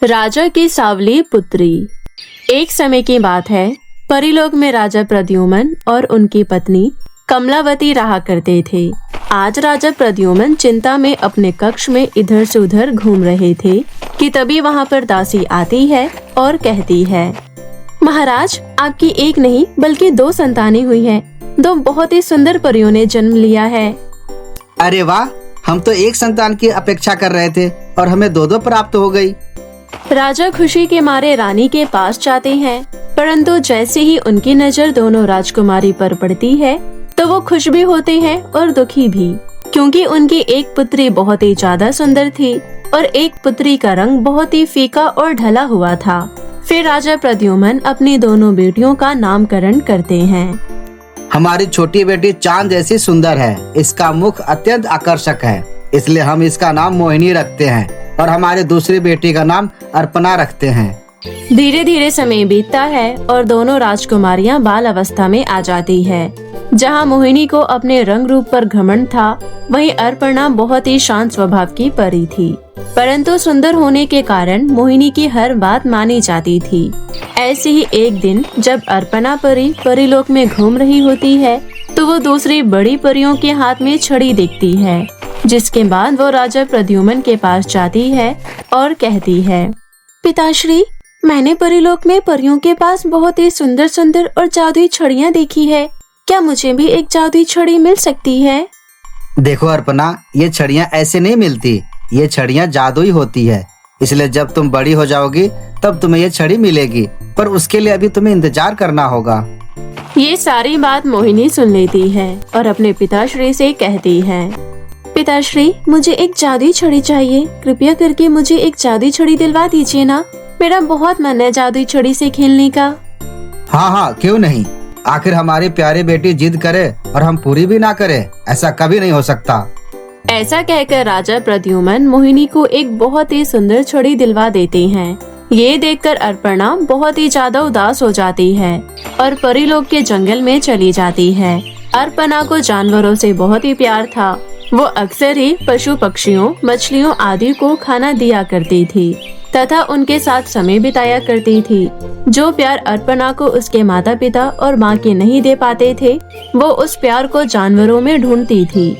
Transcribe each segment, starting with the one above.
राजा की सांवली पुत्री। एक समय की बात है, परीलोक में राजा प्रद्युम्न और उनकी पत्नी कमलावती रहा करते थे। आज राजा प्रद्युम्न चिंता में अपने कक्ष में इधर से उधर घूम रहे थे कि तभी वहाँ पर दासी आती है और कहती है, महाराज, आपकी एक नहीं बल्कि 2 संतानें हुई हैं। 2 बहुत ही सुंदर परियों ने जन्म लिया है। अरे वाह, हम तो एक संतान की अपेक्षा कर रहे थे और हमें 2 प्राप्त हो गई। राजा खुशी के मारे रानी के पास जाते हैं, परंतु जैसे ही उनकी नजर दोनों राजकुमारी पर पड़ती है तो वो खुश भी होते हैं और दुखी भी, क्योंकि उनकी एक पुत्री बहुत ही ज्यादा सुंदर थी और एक पुत्री का रंग बहुत ही फीका और ढला हुआ था। फिर राजा प्रद्युम्न अपनी दोनों बेटियों का नामकरण करते हैं। हमारी छोटी बेटी चांद जैसी सुंदर है, इसका मुख अत्यंत आकर्षक है, इसलिए हम इसका नाम मोहिनी रखते हैं और हमारी दूसरी बेटी का नाम अर्पणा रखते हैं। धीरे धीरे समय बीतता है और दोनों राजकुमारियां बाल अवस्था में आ जाती है। जहां मोहिनी को अपने रंग रूप पर घमंड था, वहीं अर्पणा बहुत ही शांत स्वभाव की परी थी, परंतु सुंदर होने के कारण मोहिनी की हर बात मानी जाती थी। ऐसे ही एक दिन जब अर्पणा परी परीलोक में घूम रही होती है तो वो दूसरी बड़ी परियों के हाथ में छड़ी देखती है, जिसके बाद वो राजा प्रद्युम्न के पास जाती है और कहती है, पिताश्री, मैंने परीलोक में परियों के पास बहुत ही सुंदर सुंदर और जादुई छड़ियाँ देखी है। क्या मुझे भी एक जादुई छड़ी मिल सकती है? देखो अर्पणा, ये छड़ियाँ ऐसे नहीं मिलती, ये छड़ियाँ जादुई होती है, इसलिए जब तुम बड़ी हो जाओगी तब तुम्हें ये छड़ी मिलेगी, पर उसके लिए अभी तुम्हें इंतजार करना होगा। ये सारी बात मोहिनी सुन लेती है और अपने पिताश्री से कहती है, पिताश्री, मुझे एक जादुई छड़ी चाहिए, कृपया करके मुझे एक जादुई छड़ी दिलवा दीजिए ना। मेरा बहुत मन है जादुई छड़ी से खेलने का। हाँ हाँ, क्यों नहीं, आखिर हमारी प्यारी बेटी जिद करे और हम पूरी भी ना करें, ऐसा कभी नहीं हो सकता। ऐसा कहकर राजा प्रद्युम्न मोहिनी को एक बहुत ही सुंदर छड़ी दिलवा देते हैं। ये देखकर अर्पणा बहुत ही ज्यादा उदास हो जाती है और परीलोक के जंगल में चली जाती है। अर्पणा को जानवरों से बहुत ही प्यार था। वो अक्सर ही पशु पक्षियों, मछलियों आदि को खाना दिया करती थी तथा उनके साथ समय बिताया करती थी। जो प्यार अर्पणा को उसके माता पिता और माँ के नहीं दे पाते थे, वो उस प्यार को जानवरों में ढूंढती थी।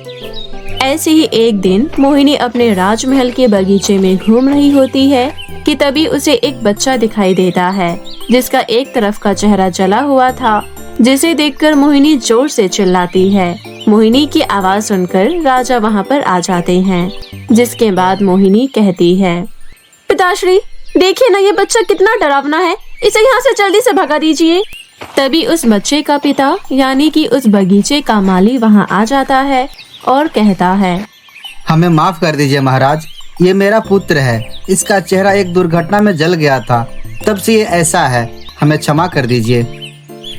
ऐसे ही एक दिन मोहिनी अपने राजमहल के बगीचे में घूम रही होती है कि तभी उसे एक बच्चा दिखाई देता है, जिसका एक तरफ का चेहरा जला हुआ था, जिसे देखकर मोहिनी जोर से चिल्लाती है। मोहिनी की आवाज सुनकर राजा वहाँ पर आ जाते हैं, जिसके बाद मोहिनी कहती है, पिताश्री, देखिए ना, ये बच्चा कितना डरावना है, इसे यहाँ से जल्दी से भगा दीजिए। तभी उस बच्चे का पिता यानी कि उस बगीचे का माली वहाँ आ जाता है और कहता है, हमें माफ कर दीजिए महाराज, ये मेरा पुत्र है, इसका चेहरा एक दुर्घटना में जल गया था, तब से ये ऐसा है, हमें क्षमा कर दीजिए।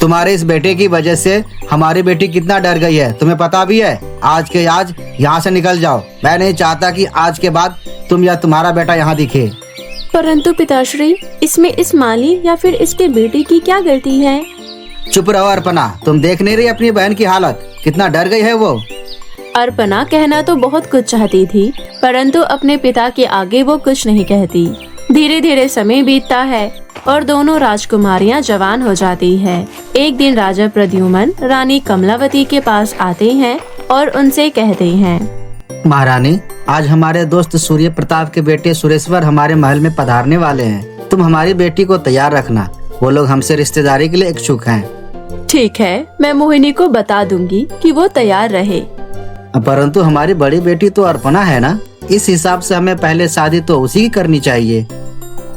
तुम्हारे इस बेटे की वजह से हमारी बेटी कितना डर गई है, तुम्हें पता भी है। आज के आज यहाँ से निकल जाओ, मैं नहीं चाहता कि आज के बाद तुम या तुम्हारा बेटा यहाँ दिखे। परंतु पिताश्री, इसमें इस माली या फिर इसके बेटे की क्या गलती है? चुप रहो अर्पणा, तुम देख नहीं रही अपनी बहन की हालत, कितना डर गई है वो। अर्पणा कहना तो बहुत कुछ चाहती थी, परंतु अपने पिता के आगे वो कुछ नहीं कहती। धीरे धीरे समय बीतता है और दोनों राजकुमारियां जवान हो जाती है। एक दिन राजा प्रद्युम्न रानी कमलावती के पास आते हैं और उनसे कहते हैं, महारानी, आज हमारे दोस्त सूर्य प्रताप के बेटे सुरेश्वर हमारे महल में पधारने वाले हैं। तुम हमारी बेटी को तैयार रखना, वो लोग हमसे रिश्तेदारी के लिए इच्छुक हैं। ठीक है, मैं मोहिनी को बता दूंगी कि वो तैयार रहे। परंतु हमारी बड़ी बेटी तो अर्पणा है ना, इस हिसाब से हमें पहले शादी तो उसी की करनी चाहिए।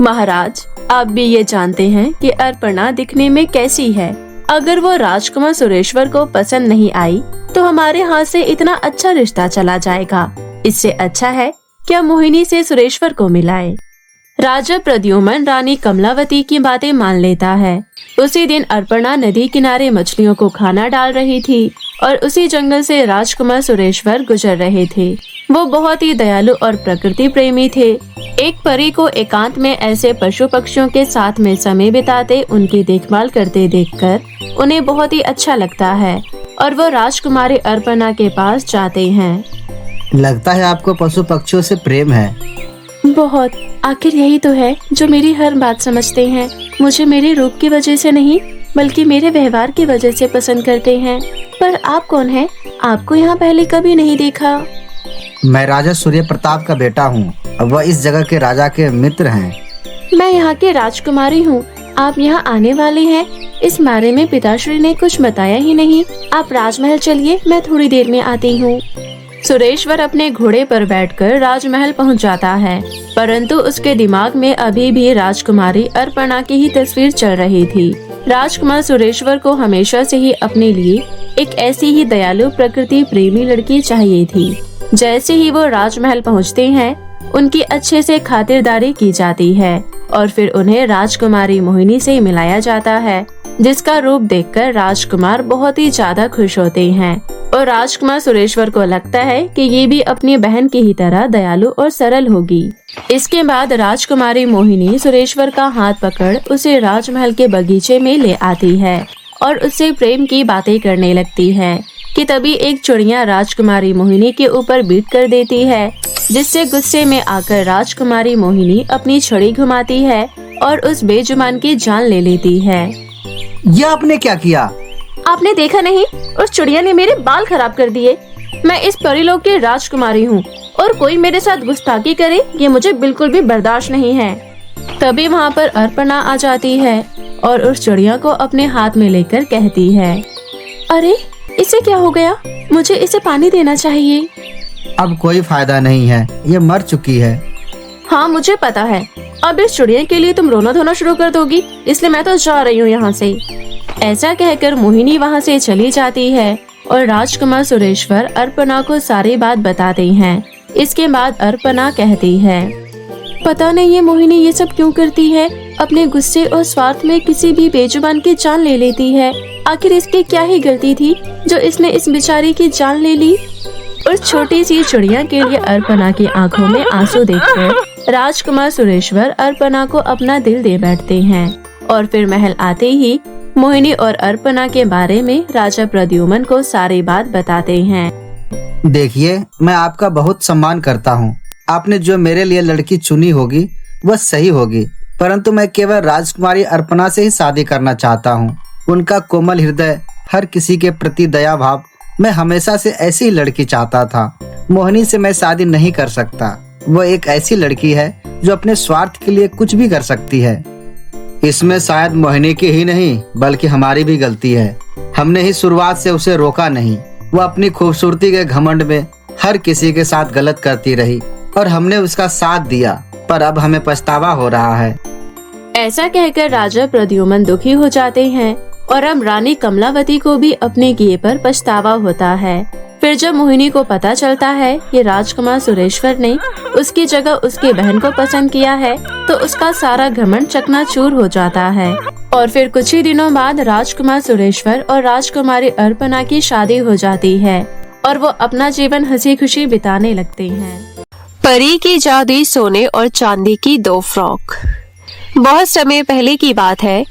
महाराज, आप भी ये जानते हैं कि अर्पणा दिखने में कैसी है। अगर वो राजकुमार सुरेश्वर को पसंद नहीं आई तो हमारे हाथ से इतना अच्छा रिश्ता चला जाएगा। इससे अच्छा है क्या मोहिनी से सुरेश्वर को मिलाए। राजा प्रद्युम्न रानी कमलावती की बातें मान लेता है। उसी दिन अर्पणा नदी किनारे मछलियों को खाना डाल रही थी और उसी जंगल से राजकुमार सुरेश्वर गुजर रहे थे। वो बहुत ही दयालु और प्रकृति प्रेमी थे। एक परी को एकांत में ऐसे पशु पक्षियों के साथ में समय बिताते, उनकी देखभाल करते देखकर उन्हें बहुत ही अच्छा लगता है और वो राजकुमारी अर्पणा के पास जाते हैं। लगता है आपको पशु पक्षियों से प्रेम है। बहुत। आखिर यही तो है जो मेरी हर बात समझते हैं। मुझे मेरे रूप की वजह से नहीं बल्कि मेरे व्यवहार की वजह से पसंद करते हैं। पर आप कौन हैं? आपको यहाँ पहले कभी नहीं देखा। मैं राजा सूर्य प्रताप का बेटा हूँ। वह इस जगह के राजा के मित्र हैं। मैं यहाँ की राजकुमारी हूँ। आप यहाँ आने वाले हैं, इस बारे में पिताश्री ने कुछ बताया ही नहीं। आप राजमहल चलिए, मैं थोड़ी देर में आती हूँ। सुरेश्वर अपने घोड़े पर बैठकर राजमहल पहुँच जाता है, परंतु उसके दिमाग में अभी भी राजकुमारी अर्पणा की ही तस्वीर चल रही थी। राजकुमार सुरेश्वर को हमेशा से ही अपने लिए एक ऐसी ही दयालु प्रकृति प्रेमी लड़की चाहिए थी। जैसे ही वो राजमहल पहुँचते हैं, उनकी अच्छे से खातिरदारी की जाती है और फिर उन्हें राजकुमारी मोहिनी से मिलाया जाता है, जिसका रूप देखकर राजकुमार बहुत ही ज्यादा खुश होते हैं और राजकुमार सुरेश्वर को लगता है कि ये भी अपनी बहन की ही तरह दयालु और सरल होगी। इसके बाद राजकुमारी मोहिनी सुरेश्वर का हाथ पकड़ उसे राजमहल के बगीचे में ले आती है और उससे प्रेम की बातें करने लगती है कि तभी एक चिड़िया राजकुमारी मोहिनी के ऊपर बीट कर देती है, जिससे गुस्से में आकर राजकुमारी मोहिनी अपनी छड़ी घुमाती है और उस बेजुबान की जान ले लेती है। यह आपने क्या किया? आपने देखा नहीं? उस चिड़िया ने मेरे बाल खराब कर दिए। मैं इस परीलोक की राजकुमारी हूँ और कोई मेरे साथ गुस्ताखी करे ये मुझे बिल्कुल भी बर्दाश्त नहीं है। तभी वहाँ पर अर्पणा आ जाती है और उस चिड़िया को अपने हाथ में लेकर कहती है, अरे इसे क्या हो गया? मुझे इसे पानी देना चाहिए। अब कोई फायदा नहीं है, ये मर चुकी है। हाँ मुझे पता है। अब इस चिड़िया के लिए तुम रोना धोना शुरू कर दोगी, इसलिए मैं तो जा रही हूँ यहाँ से। ऐसा कहकर मोहिनी वहाँ से चली जाती है और राजकुमार सुरेश्वर अर्पणा को सारी बात बताते हैं। इसके बाद अर्पणा कहती है, पता नहीं ये मोहिनी ये सब क्यों करती है। अपने गुस्से और स्वार्थ में किसी भी बेजुबान की जान ले लेती है। आखिर इसकी क्या ही गलती थी जो इसने इस बेचारी की जान ले ली। उस छोटी सी चिड़िया के लिए अर्पणा की आंखों में आंसू देखकर राजकुमार सुरेश्वर अर्पणा को अपना दिल दे बैठते हैं और फिर महल आते ही मोहिनी और अर्पणा के बारे में राजा प्रद्युम्न को सारी बात बताते हैं। देखिए, मैं आपका बहुत सम्मान करता हूँ। आपने जो मेरे लिए लड़की चुनी होगी वह सही होगी, परंतु मैं केवल राजकुमारी अर्पणा से ही शादी करना चाहता हूँ। उनका कोमल हृदय, हर किसी के प्रति दया भाव, मैं हमेशा से ऐसी ही लड़की चाहता था। मोहिनी से मैं शादी नहीं कर सकता। वो एक ऐसी लड़की है जो अपने स्वार्थ के लिए कुछ भी कर सकती है। इसमें शायद मोहिनी की ही नहीं बल्कि हमारी भी गलती है। हमने ही शुरुआत से उसे रोका नहीं। वो अपनी खूबसूरती के घमंड में हर किसी के साथ गलत करती रही और हमने उसका साथ दिया, पर अब हमें पछतावा हो रहा है। ऐसा कहकर राजा प्रद्युम्न दुखी हो जाते हैं और अब रानी कमलावती को भी अपने किए पर पछतावा होता है। फिर जब मोहिनी को पता चलता है कि राजकुमार सुरेश्वर ने उसकी जगह उसकी बहन को पसंद किया है, तो उसका सारा घमंड चकनाचूर हो जाता है। और फिर कुछ ही दिनों बाद राजकुमार सुरेश्वर और राजकुमारी अर्पणा की शादी हो जाती है और वो अपना जीवन हंसी खुशी बिताने लगते हैं। परी की जादुई सोने और चांदी की 2 फ्रॉक। बहुत समय पहले की बात है।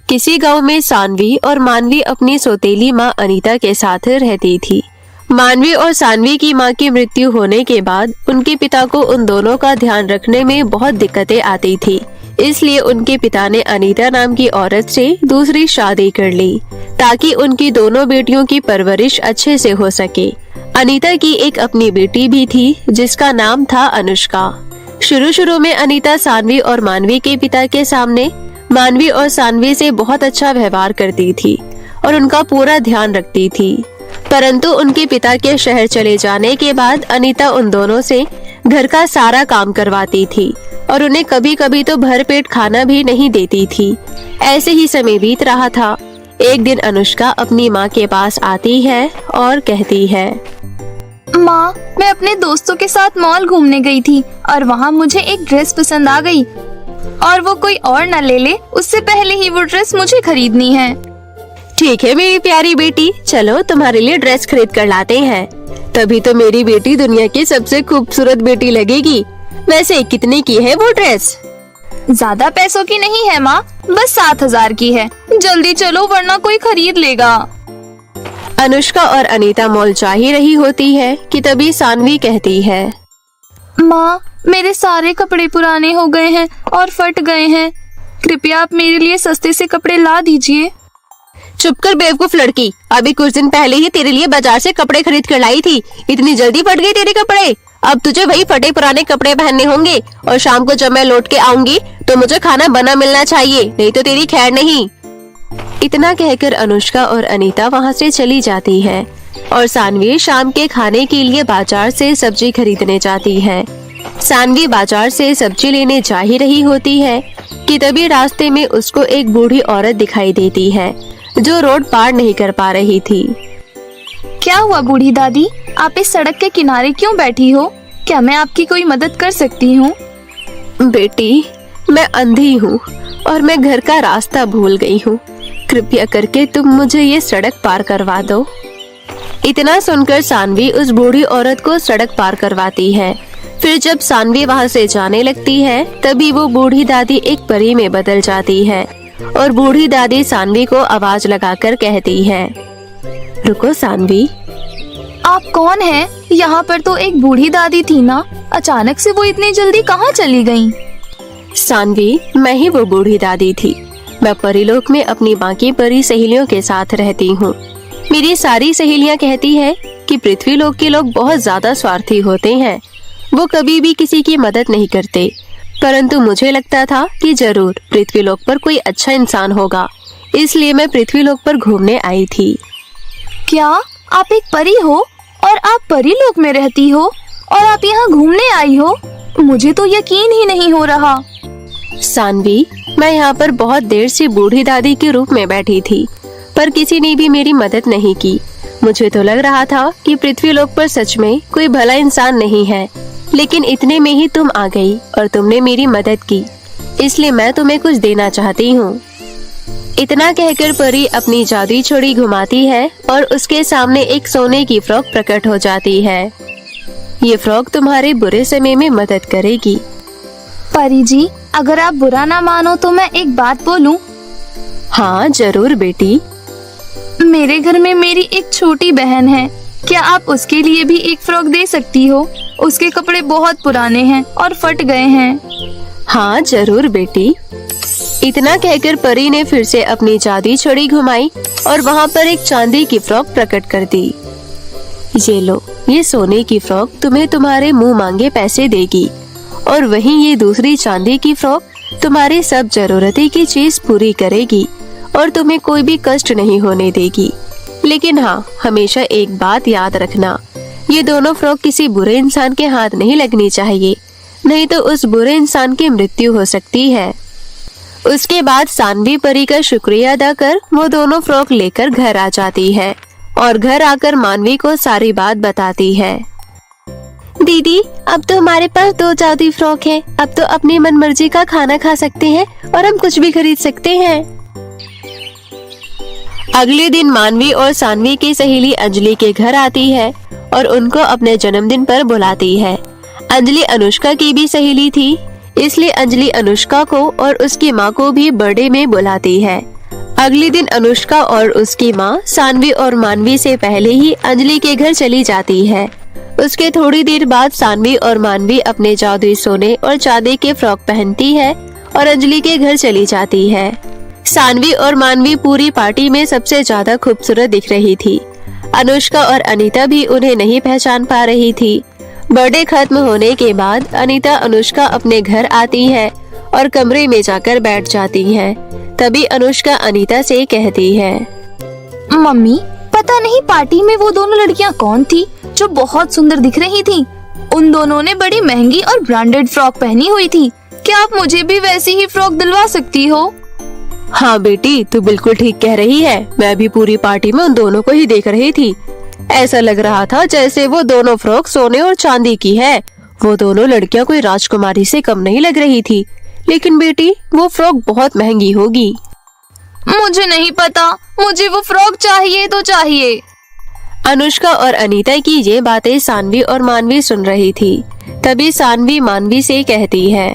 किसी गांव में सानवी और मानवी अपनी सौतेली माँ अनीता के साथ रहती थी। मानवी और सानवी की माँ की मृत्यु होने के बाद उनके पिता को उन दोनों का ध्यान रखने में बहुत दिक्कतें आती थी। इसलिए उनके पिता ने अनीता नाम की औरत से दूसरी शादी कर ली ताकि उनकी दोनों बेटियों की परवरिश अच्छे से हो सके। अनीता की एक अपनी बेटी भी थी जिसका नाम था अनुष्का। शुरू में अनीता सानवी और मानवी के पिता के सामने मानवी और सानवी से बहुत अच्छा व्यवहार करती थी और उनका पूरा ध्यान रखती थी, परंतु उनके पिता के शहर चले जाने के बाद अनीता उन दोनों से घर का सारा काम करवाती थी और उन्हें कभी कभी तो भरपेट खाना भी नहीं देती थी। ऐसे ही समय बीत रहा था। एक दिन अनुष्का अपनी माँ के पास आती है और कहती है, माँ, मैं अपने दोस्तों के साथ मॉल घूमने गई थी और वहाँ मुझे एक ड्रेस पसंद आ गई और वो कोई और न ले ले उससे पहले ही वो ड्रेस मुझे खरीदनी है। ठीक है मेरी प्यारी बेटी, चलो तुम्हारे लिए ड्रेस खरीद कर लाते हैं। तभी तो मेरी बेटी दुनिया की सबसे खूबसूरत बेटी लगेगी। वैसे कितने की है वो ड्रेस? ज्यादा पैसों की नहीं है माँ, बस 7,000 की है। जल्दी चलो वरना कोई खरीद लेगा। अनुष्का और अनीता मॉल जा ही रही होती है कि तभी सानवी कहती है, माँ, मेरे सारे कपड़े पुराने हो गए हैं और फट गए हैं। कृपया आप मेरे लिए सस्ते से कपड़े ला दीजिए। चुप कर बेवकूफ लड़की, अभी कुछ दिन पहले ही तेरे लिए बाजार से कपड़े खरीद कर लाई थी। इतनी जल्दी फट गए तेरे कपड़े? अब तुझे वही फटे पुराने कपड़े पहनने होंगे और शाम को जब मैं लौट के आऊंगी तो मुझे खाना बना मिलना चाहिए, नहीं तो तेरी खैर नहीं। इतना कहकर अनुष्का और अनीता वहाँ से चली जाती है और सानवी शाम के खाने के लिए बाजार से सब्जी खरीदने जाती है। सानवी बाजार से सब्जी लेने जा ही रही होती है कि तभी रास्ते में उसको एक बूढ़ी औरत दिखाई देती है जो रोड पार नहीं कर पा रही थी। क्या हुआ बूढ़ी दादी, आप इस सड़क के किनारे क्यों बैठी हो? क्या मैं आपकी कोई मदद कर सकती हूँ? बेटी, मैं अंधी हूँ और मैं घर का रास्ता भूल गई हूँ। कृपया करके तुम मुझे ये सड़क पार करवा दो। इतना सुनकर सानवी उस बूढ़ी औरत को सड़क पार करवाती है। फिर जब सानवी वहाँ से जाने लगती है तभी वो बूढ़ी दादी एक परी में बदल जाती है और बूढ़ी दादी सानवी को आवाज लगाकर कहती है, रुको सानवी। आप कौन हैं? यहाँ पर तो एक बूढ़ी दादी थी ना, अचानक से वो इतनी जल्दी कहाँ चली गईं? सानवी, मैं ही वो बूढ़ी दादी थी। मैं परीलोक में अपनी बाकी परी सहेलियों के साथ रहती हूँ। मेरी सारी सहेलियाँ कहती है कि पृथ्वीलोक के लोग बहुत ज्यादा स्वार्थी होते हैं, वो कभी भी किसी की मदद नहीं करते। परंतु मुझे लगता था कि जरूर पृथ्वीलोक पर कोई अच्छा इंसान होगा, इसलिए मैं पृथ्वीलोक पर घूमने आई थी। क्या आप एक परी हो और आप परीलोक में रहती हो और आप यहाँ घूमने आई हो? मुझे तो यकीन ही नहीं हो रहा। सानवी, मैं यहाँ पर बहुत देर से बूढ़ी दादी के रूप में बैठी थी, पर किसी ने भी मेरी मदद नहीं की। मुझे तो लग रहा था कि पृथ्वीलोक पर सच में कोई भला इंसान नहीं है, लेकिन इतने में ही तुम आ गई और तुमने मेरी मदद की, इसलिए मैं तुम्हें कुछ देना चाहती हूँ। इतना कहकर परी अपनी जादुई छड़ी घुमाती है और उसके सामने एक सोने की फ्रॉक प्रकट हो जाती है। ये फ्रॉक तुम्हारे बुरे समय में मदद करेगी। परी जी, अगर आप बुरा ना मानो तो मैं एक बात बोलूं? हाँ जरूर बेटी। मेरे घर में मेरी एक छोटी बहन है, क्या आप उसके लिए भी एक फ्रॉक दे सकती हो? उसके कपड़े बहुत पुराने हैं और फट गए हैं। हाँ जरूर बेटी। इतना कहकर परी ने फिर से अपनी जादुई छड़ी घुमाई और वहाँ पर एक चांदी की फ्रॉक प्रकट कर दी। ये लो, ये सोने की फ्रॉक तुम्हें तुम्हारे मुंह मांगे पैसे देगी और वहीं ये दूसरी चांदी की फ्रॉक तुम्हारी सब जरूरतें की चीज पूरी करेगी और तुम्हें कोई भी कष्ट नहीं होने देगी। लेकिन हाँ, हमेशा एक बात याद रखना, ये दोनों फ्रॉक किसी बुरे इंसान के हाथ नहीं लगनी चाहिए, नहीं तो उस बुरे इंसान की मृत्यु हो सकती है। उसके बाद सानवी परी का शुक्रिया अदा कर वो दोनों फ्रॉक लेकर घर आ जाती है और घर आकर मानवी को सारी बात बताती है। दीदी, अब तो हमारे पास 2 जादुई फ्रॉक हैं। अब तो अपनी मनमर्जी का खाना खा सकते हैं और हम कुछ भी खरीद सकते हैं। अगले दिन मानवी और सानवी की सहेली अंजलि के घर आती है और उनको अपने जन्मदिन पर बुलाती है। अंजलि अनुष्का की भी सहेली थी, इसलिए अंजलि अनुष्का को और उसकी माँ को भी बर्थडे में बुलाती है। अगले दिन अनुष्का और उसकी माँ सानवी और मानवी से पहले ही अंजलि के घर चली जाती है। उसके थोड़ी देर बाद सानवी और मानवी अपने जादुई सोने और चांदी के फ्रॉक पहनती है और अंजलि के घर चली जाती है। सानवी और मानवी पूरी पार्टी में सबसे ज्यादा खूबसूरत दिख रही थी। अनुष्का और अनीता भी उन्हें नहीं पहचान पा रही थी। बर्थडे खत्म होने के बाद अनीता अनुष्का अपने घर आती है और कमरे में जाकर बैठ जाती है। तभी अनुष्का अनीता से कहती है, मम्मी, पता नहीं पार्टी में वो दोनों लड़कियां कौन थी जो बहुत सुंदर दिख रही थी। उन दोनों ने बड़ी महंगी और ब्रांडेड फ्रॉक पहनी हुई थी। क्या आप मुझे भी वैसी ही फ्रॉक दिलवा सकती हो? हाँ बेटी, तू बिल्कुल ठीक कह रही है। मैं भी पूरी पार्टी में उन दोनों को ही देख रही थी। ऐसा लग रहा था जैसे वो दोनों फ्रॉक सोने और चांदी की है। वो दोनों लड़कियां कोई राजकुमारी से कम नहीं लग रही थी। लेकिन बेटी, वो फ्रॉक बहुत महंगी होगी। मुझे नहीं पता, मुझे वो फ्रॉक चाहिए तो चाहिए। अनुष्का और अनीता की ये बातें सानवी और मानवी सुन रही थी। तभी सानवी मानवी से कहती है,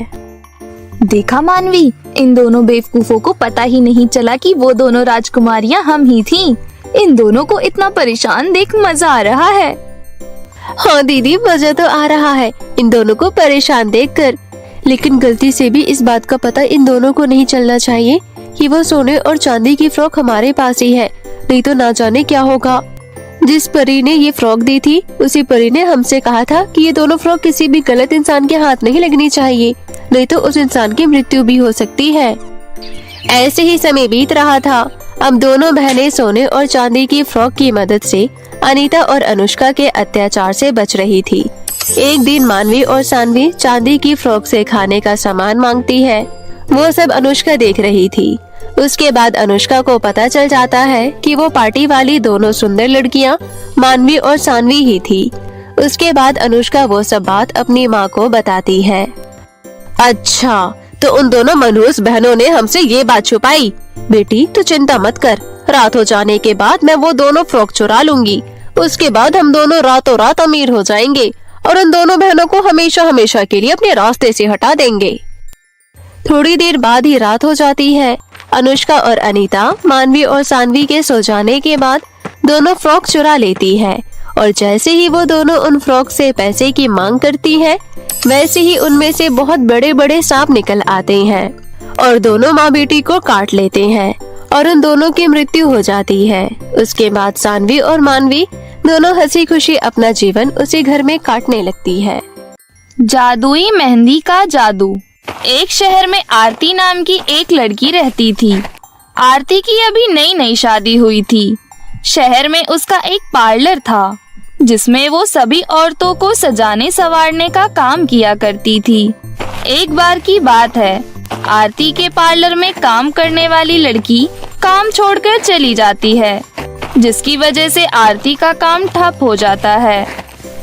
देखा मानवी, इन दोनों बेवकूफों को पता ही नहीं चला कि वो दोनों राजकुमारियां हम ही थीं। इन दोनों को इतना परेशान देख मजा आ रहा है। हाँ दीदी, मजा तो आ रहा है इन दोनों को परेशान देखकर, लेकिन गलती से भी इस बात का पता इन दोनों को नहीं चलना चाहिए कि वो सोने और चांदी की फ्रॉक हमारे पास ही है, नहीं तो ना जाने क्या होगा। जिस परी ने ये फ्रॉक दी थी उसी परी ने हमसे कहा था कि ये दोनों फ्रॉक किसी भी गलत इंसान के हाथ नहीं लगनी चाहिए, नहीं तो उस इंसान की मृत्यु भी हो सकती है। ऐसे ही समय बीत रहा था। अब दोनों बहनें सोने और चांदी की फ्रॉक की मदद से अनीता और अनुष्का के अत्याचार से बच रही थी। एक दिन मानवी और सानवी चांदी की फ्रॉक से खाने का सामान मांगती है। वो सब अनुष्का देख रही थी। उसके बाद अनुष्का को पता चल जाता है कि वो पार्टी वाली दोनों सुंदर लड़कियां मानवी और सानवी ही थी। उसके बाद अनुष्का वो सब बात अपनी माँ को बताती है। अच्छा, तो उन दोनों मनहूस बहनों ने हमसे ये बात छुपाई। बेटी तू चिंता मत कर, रात हो जाने के बाद मैं वो दोनों फ्रॉक चुरा लूंगी। उसके बाद हम दोनों रातों रात अमीर हो जाएंगे और उन दोनों बहनों को हमेशा हमेशा के लिए अपने रास्ते से हटा देंगे। थोड़ी देर बाद ही रात हो जाती है। अनुष्का और अनीता मानवी और सानवी के सो जाने के बाद दोनों फ्रॉक चुरा लेती है और जैसे ही वो दोनों उन फ्रॉक से पैसे की मांग करती है, वैसे ही उनमें से बहुत बड़े बड़े सांप निकल आते हैं और दोनों माँ बेटी को काट लेते हैं और उन दोनों की मृत्यु हो जाती है। उसके बाद सानवी और मानवी दोनों हंसी खुशी अपना जीवन उसी घर में काटने लगती है। जादुई मेहंदी का जादू। एक शहर में आरती नाम की एक लड़की रहती थी। आरती की अभी नई नई शादी हुई थी। शहर में उसका एक पार्लर था जिसमें वो सभी औरतों को सजाने संवारने का काम किया करती थी। एक बार की बात है, आरती के पार्लर में काम करने वाली लड़की काम छोड़कर चली जाती है, जिसकी वजह से आरती का काम ठप हो जाता है,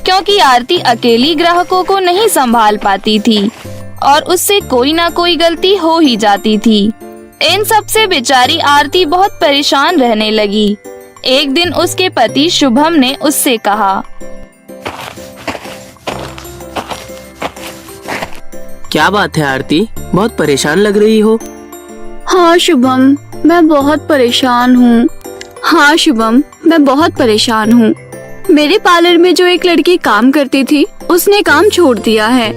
क्योंकि आरती अकेली ग्राहकों को नहीं संभाल पाती थी और उससे कोई ना कोई गलती हो ही जाती थी। इन सब से बेचारी आरती बहुत परेशान रहने लगी। एक दिन उसके पति शुभम ने उससे कहा, क्या बात है आरती, बहुत परेशान लग रही हो। हाँ शुभम, मैं बहुत परेशान हूँ। हाँ शुभम, मैं बहुत परेशान हूँ। मेरे पार्लर में जो एक लड़की काम करती थी उसने काम छोड़ दिया है।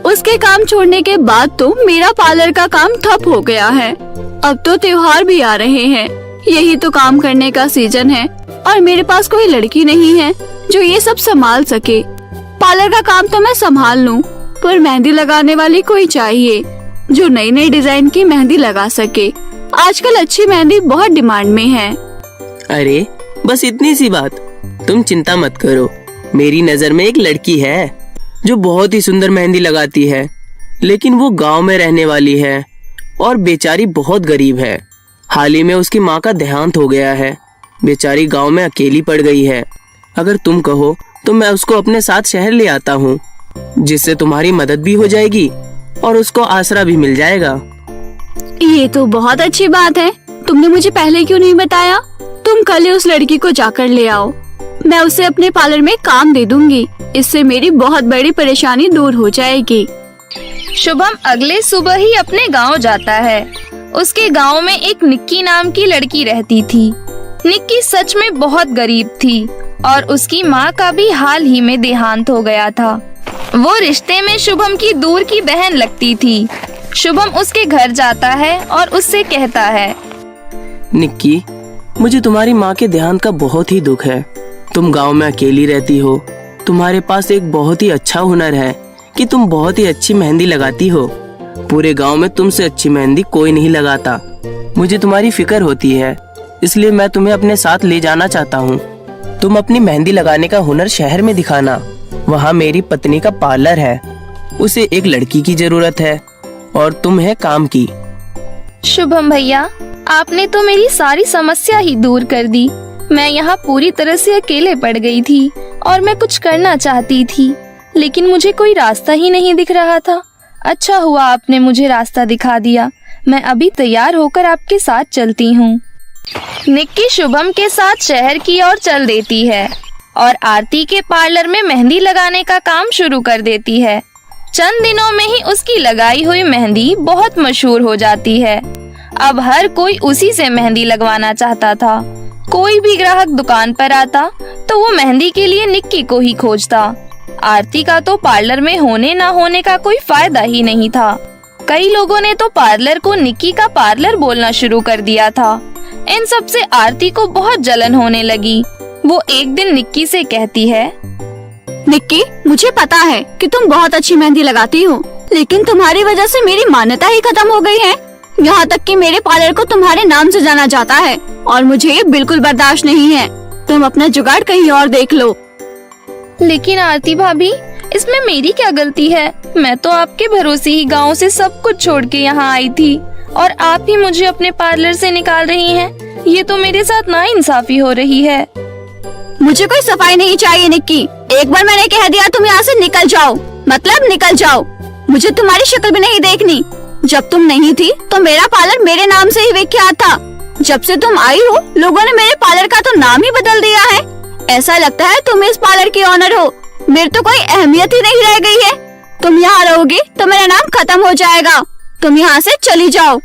उसके काम छोड़ने के बाद तो मेरा पार्लर का काम ठप हो गया है। अब तो त्योहार भी आ रहे हैं, यही तो काम करने का सीजन है और मेरे पास कोई लड़की नहीं है जो ये सब संभाल सके। पार्लर का काम तो मैं संभाल लूं, पर मेहंदी लगाने वाली कोई चाहिए जो नई नई डिजाइन की मेहंदी लगा सके। आजकल अच्छी मेहंदी बहुत डिमांड में है। अरे बस इतनी सी बात, तुम चिंता मत करो। मेरी नजर में एक लड़की है जो बहुत ही सुंदर मेहंदी लगाती है, लेकिन वो गांव में रहने वाली है और बेचारी बहुत गरीब है। हाल ही में उसकी माँ का देहांत हो गया है। बेचारी गांव में अकेली पड़ गई है। अगर तुम कहो तो मैं उसको अपने साथ शहर ले आता हूँ, जिससे तुम्हारी मदद भी हो जाएगी और उसको आसरा भी मिल जाएगा। ये तो बहुत अच्छी बात है, तुमने मुझे पहले क्यों नहीं बताया? तुम कल ही उस लड़की को जाकर ले आओ, मैं उसे अपने पार्लर में काम दे दूंगी। इससे मेरी बहुत बड़ी परेशानी दूर हो जाएगी। शुभम अगले सुबह ही अपने गांव जाता है। उसके गांव में एक निक्की नाम की लड़की रहती थी। निक्की सच में बहुत गरीब थी और उसकी माँ का भी हाल ही में देहांत हो गया था। वो रिश्ते में शुभम की दूर की बहन लगती थी। शुभम उसके घर जाता है और उससे कहता है, निक्की, मुझे तुम्हारी माँ के देहांत का बहुत ही दुख है। तुम गांव में अकेली रहती हो। तुम्हारे पास एक बहुत ही अच्छा हुनर है कि तुम बहुत ही अच्छी मेहंदी लगाती हो। पूरे गांव में तुमसे अच्छी मेहंदी कोई नहीं लगाता। मुझे तुम्हारी फिक्र होती है, इसलिए मैं तुम्हें अपने साथ ले जाना चाहता हूँ। तुम अपनी मेहंदी लगाने का हुनर शहर में दिखाना। वहाँ मेरी पत्नी का पार्लर है, उसे एक लड़की की जरूरत है और तुम है काम की। शुभम भैया, आपने तो मेरी सारी समस्या ही दूर कर दी। मैं यहाँ पूरी तरह से अकेले पड़ गई थी और मैं कुछ करना चाहती थी, लेकिन मुझे कोई रास्ता ही नहीं दिख रहा था। अच्छा हुआ आपने मुझे रास्ता दिखा दिया। मैं अभी तैयार होकर आपके साथ चलती हूँ। निक्की शुभम के साथ शहर की ओर चल देती है और आरती के पार्लर में मेहंदी लगाने का काम शुरू कर देती है। चंद दिनों में ही उसकी लगाई हुई मेहंदी बहुत मशहूर हो जाती है। अब हर कोई उसी से मेहंदी लगवाना चाहता था। कोई भी ग्राहक दुकान पर आता तो वो मेहंदी के लिए निक्की को ही खोजता। आरती का तो पार्लर में होने ना होने का कोई फायदा ही नहीं था। कई लोगों ने तो पार्लर को निक्की का पार्लर बोलना शुरू कर दिया था। इन सब से आरती को बहुत जलन होने लगी। वो एक दिन निक्की से कहती है, निक्की, मुझे पता है कि तुम बहुत अच्छी मेहंदी लगाती हो, लेकिन तुम्हारी वजह से मेरी मान्यता ही खत्म हो गई है। यहाँ तक कि मेरे पार्लर को तुम्हारे नाम से जाना जाता है और मुझे ये बिल्कुल बर्दाश्त नहीं है। तुम अपना जुगाड़ कहीं और देख लो। लेकिन आरती भाभी, इसमें मेरी क्या गलती है? मैं तो आपके भरोसे ही गांव से सब कुछ छोड़ के यहाँ आई थी और आप ही मुझे अपने पार्लर से निकाल रही हैं। ये तो मेरे साथ नाइंसाफी हो रही है। मुझे कोई सफाई नहीं चाहिए निक्की। एक बार मैंने कह दिया तुम यहाँ से निकल जाओ, मतलब निकल जाओ। मुझे तुम्हारी शक्ल भी नहीं देखनी। जब तुम नहीं थी तो मेरा पार्लर मेरे नाम से ही विख्यात था। जब से तुम आई हो, लोगों ने मेरे पार्लर का तो नाम ही बदल दिया है। ऐसा लगता है तुम इस पार्लर की ऑनर हो। मेरी तो कोई अहमियत ही नहीं रह गई है। तुम यहाँ रहोगी तो मेरा नाम खत्म हो जाएगा। तुम यहाँ से चली जाओ।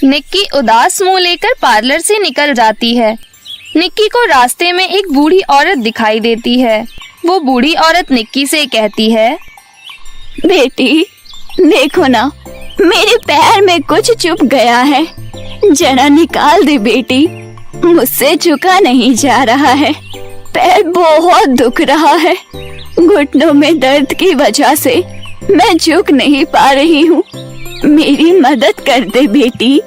निक्की उदास मुंह लेकर पार्लर से निकल जाती है। निक्की को रास्ते में एक बूढ़ी औरत दिखाई देती है। वो बूढ़ी औरत निक्की से कहती है, बेटी, देखो ना, मेरे पैर में कुछ चुभ गया है। जरा निकाल दे बेटी, मुझसे झुका नहीं जा रहा है। पैर बहुत दुख रहा है। घुटनों में दर्द की वजह से मैं झुक नहीं पा रही हूँ। मेरी मदद कर दे बेटी।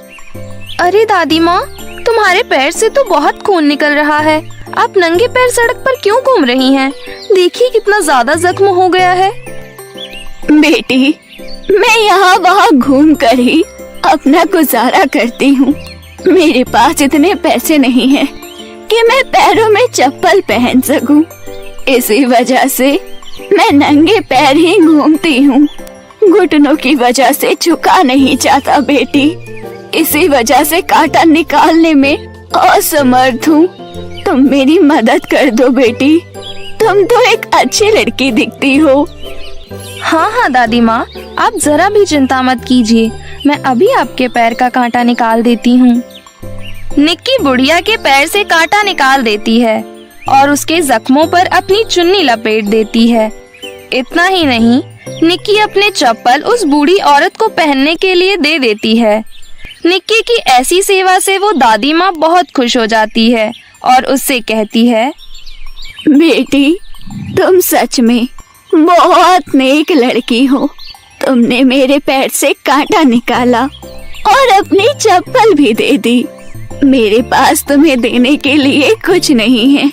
अरे दादी माँ, तुम्हारे पैर से तो बहुत खून निकल रहा है। आप नंगे पैर सड़क पर क्यों घूम रही हैं? देखिए कितना ज्यादा जख्म हो गया है। बेटी, मैं यहाँ वहाँ घूम कर ही अपना गुजारा करती हूँ। मेरे पास इतने पैसे नहीं हैं कि मैं पैरों में चप्पल पहन सकूं। इसी वजह से मैं नंगे पैर ही घूमती हूँ। घुटनों की वजह से झुका नहीं जाता बेटी। इसी वजह से कांटा निकालने में असमर्थ हूँ। तुम मेरी मदद कर दो बेटी। तुम तो एक अच्छी लड़की दिखती हो। हाँ हाँ दादी माँ, आप जरा भी चिंता मत कीजिए। मैं अभी आपके पैर का कांटा निकाल देती हूँ। निक्की बुढ़िया के पैर से कांटा निकाल देती है और उसके जख्मों पर अपनी चुन्नी लपेट देती है। इतना ही नहीं, निक्की अपने चप्पल उस बूढ़ी औरत को पहनने के लिए दे देती है। निक्की की ऐसी सेवा से वो दादी माँ बहुत खुश हो जाती है और उससे कहती है, बेटी, तुम सच में बहुत नेक लड़की हो। तुमने मेरे पैर से कांटा निकाला और अपनी चप्पल भी दे दी। मेरे पास तुम्हें देने के लिए कुछ नहीं है,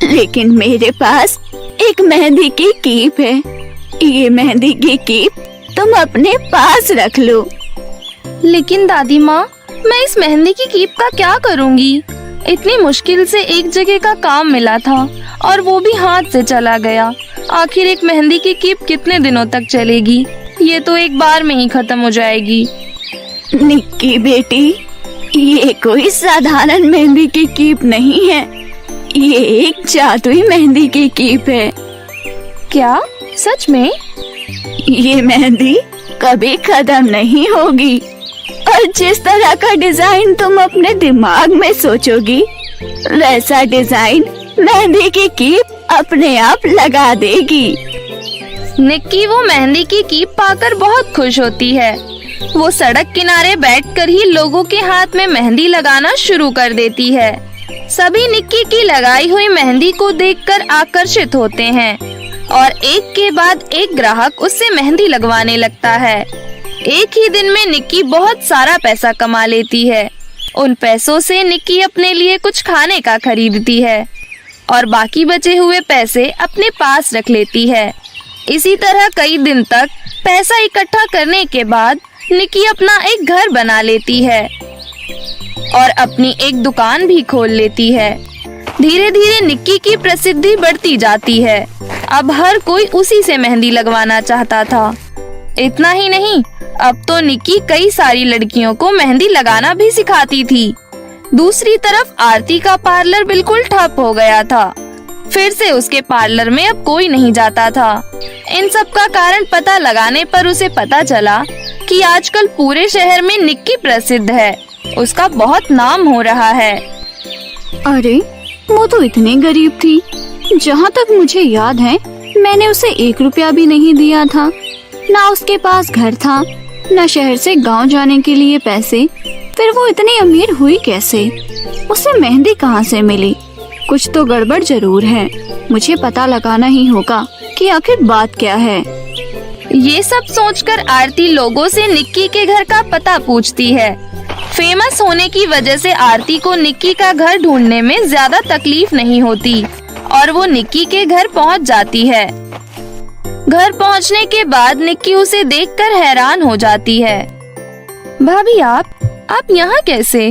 लेकिन मेरे पास एक मेहंदी की कीप है। ये मेहंदी की कीप तुम अपने पास रख लो। लेकिन दादी माँ, मैं इस मेहंदी की कीप का क्या करूँगी? इतनी मुश्किल से एक जगह का काम मिला था और वो भी हाथ से चला गया। आखिर एक मेहंदी की कीप कितने दिनों तक चलेगी? ये तो एक बार में ही खत्म हो जाएगी। निक्की बेटी, ये कोई साधारण मेहंदी की कीप नहीं है। ये एक जादुई मेहंदी की कीप है। क्या सच में? ये मेहंदी कभी खत्म नहीं होगी और जिस तरह का डिजाइन तुम अपने दिमाग में सोचोगी, वैसा डिजाइन मेहंदी की कीप अपने आप लगा देगी। निक्की वो मेहंदी की कीप पाकर बहुत खुश होती है। वो सड़क किनारे बैठकर ही लोगों के हाथ में मेहंदी लगाना शुरू कर देती है। सभी निक्की की लगाई हुई मेहंदी को देखकर आकर्षित होते हैं और एक के बाद एक ग्राहक उससे मेहंदी लगवाने लगता है। एक ही दिन में निक्की बहुत सारा पैसा कमा लेती है। उन पैसों से निक्की अपने लिए कुछ खाने का खरीदती है और बाकी बचे हुए पैसे अपने पास रख लेती है। इसी तरह कई दिन तक पैसा इकट्ठा करने के बाद निक्की अपना एक घर बना लेती है और अपनी एक दुकान भी खोल लेती है। धीरे धीरे निक्की की प्रसिद्धि बढ़ती जाती है। अब हर कोई उसी से मेहंदी लगवाना चाहता था। इतना ही नहीं, अब तो निक्की कई सारी लड़कियों को मेहंदी लगाना भी सिखाती थी। दूसरी तरफ आरती का पार्लर बिल्कुल ठप हो गया था। फिर से उसके पार्लर में अब कोई नहीं जाता था। इन सब का कारण पता लगाने पर उसे पता चला कि आजकल पूरे शहर में निक्की प्रसिद्ध है। उसका बहुत नाम हो रहा है। अरे वो तो इतनी गरीब थी। जहाँ तक मुझे याद है मैंने उसे 1 रुपया भी नहीं दिया था। ना उसके पास घर था, ना शहर से गांव जाने के लिए पैसे। फिर वो इतनी अमीर हुई कैसे? उसे मेहंदी कहाँ से मिली? कुछ तो गड़बड़ जरूर है। मुझे पता लगाना ही होगा कि आखिर बात क्या है। ये सब सोचकर आरती लोगों से निक्की के घर का पता पूछती है। फेमस होने की वजह से आरती को निक्की का घर ढूंढने में ज्यादा तकलीफ नहीं होती और वो निक्की के घर पहुंच जाती है। घर पहुंचने के बाद निक्की उसे देखकर हैरान हो जाती है। भाभी आप यहाँ कैसे?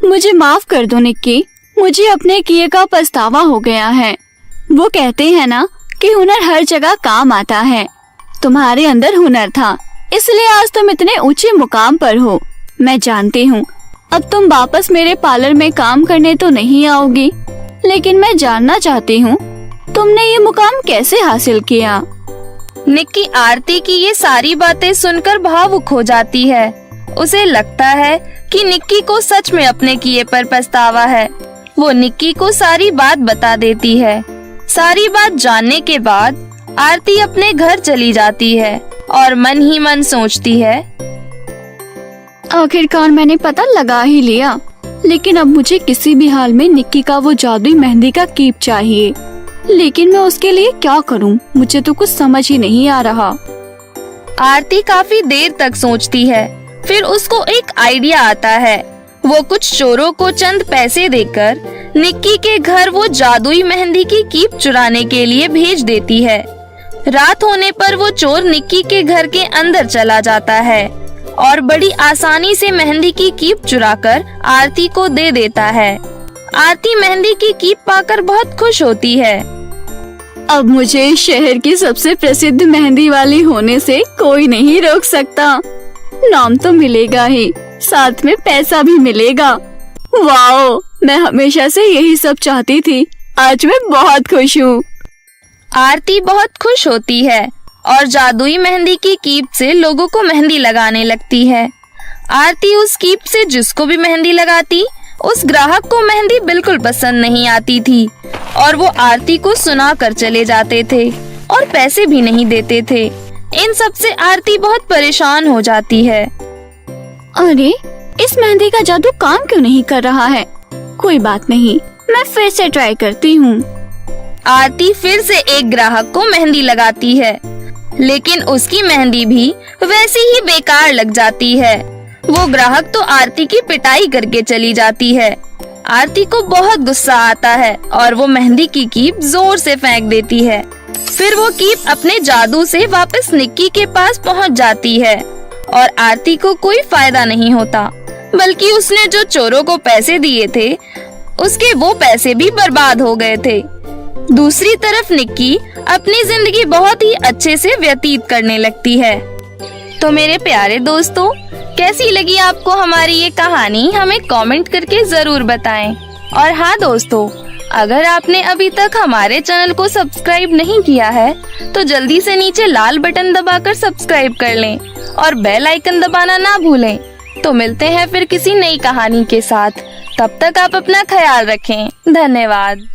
मुझे माफ कर दो निक्की, मुझे अपने किए का पछतावा हो गया है। वो कहते हैं ना कि हुनर हर जगह काम आता है। तुम्हारे अंदर हुनर था, इसलिए आज तुम इतने ऊंचे मुकाम पर हो। मैं जानती हूँ अब तुम वापस मेरे पार्लर में काम करने तो नहीं आओगी, लेकिन मैं जानना चाहती हूँ तुमने ये मुकाम कैसे हासिल किया। निक्की आरती की ये सारी बातें सुनकर भावुक हो जाती है। उसे लगता है कि निक्की को सच में अपने किए पर पछतावा है। वो निक्की को सारी बात बता देती है। सारी बात जानने के बाद आरती अपने घर चली जाती है और मन ही मन सोचती है, आखिरकार मैंने पता लगा ही लिया, लेकिन अब मुझे किसी भी हाल में निक्की का वो जादुई मेहंदी का कीप चाहिए। लेकिन मैं उसके लिए क्या करूं? मुझे तो कुछ समझ ही नहीं आ रहा। आरती काफी देर तक सोचती है। फिर उसको एक आइडिया आता है। वो कुछ चोरों को चंद पैसे देकर निक्की के घर वो जादुई मेहंदी की कीप चुराने के लिए भेज देती है। रात होने पर वो चोर निक्की के घर के अंदर चला जाता है और बड़ी आसानी से मेहंदी की कीप चुराकर आरती को दे देता है। आरती मेहंदी की कीप पाकर बहुत खुश होती है। अब मुझे शहर की सबसे प्रसिद्ध मेहंदी वाली होने से कोई नहीं रोक सकता। नाम तो मिलेगा ही, साथ में पैसा भी मिलेगा। वाओ, मैं हमेशा से यही सब चाहती थी। आज मैं बहुत खुश हूँ। आरती बहुत खुश होती है और जादुई मेहंदी की कीप से लोगों को मेहंदी लगाने लगती है। आरती उस कीप से जिसको भी मेहंदी लगाती, उस ग्राहक को मेहंदी बिल्कुल पसंद नहीं आती थी और वो आरती को सुना कर चले जाते थे और पैसे भी नहीं देते थे। इन सब से आरती बहुत परेशान हो जाती है। अरे, इस मेहंदी का जादू काम क्यों नहीं कर रहा है? कोई बात नहीं, मैं फिर से ट्राई करती हूँ। आरती फिर से एक ग्राहक को मेहंदी लगाती है, लेकिन उसकी मेहंदी भी वैसी ही बेकार लग जाती है। वो ग्राहक तो आरती की पिटाई करके चली जाती है। आरती को बहुत गुस्सा आता है और वो मेहंदी की कीप जोर से फेंक देती है। फिर वो कीप अपने जादू से वापस निक्की के पास पहुंच जाती है और आरती को कोई फायदा नहीं होता, बल्कि उसने जो चोरों को पैसे दिए थे उसके वो पैसे भी बर्बाद हो गए थे। दूसरी तरफ निक्की अपनी जिंदगी बहुत ही अच्छे से व्यतीत करने लगती है। तो मेरे प्यारे दोस्तों, कैसी लगी आपको हमारी ये कहानी? हमें कमेंट करके जरूर बताएं। और हाँ दोस्तों, अगर आपने अभी तक हमारे चैनल को सब्सक्राइब नहीं किया है तो जल्दी से नीचे लाल बटन दबाकर सब्सक्राइब कर लें और बेल आइकन दबाना ना भूलें। तो मिलते हैं फिर किसी नई कहानी के साथ। तब तक आप अपना ख्याल रखें। धन्यवाद।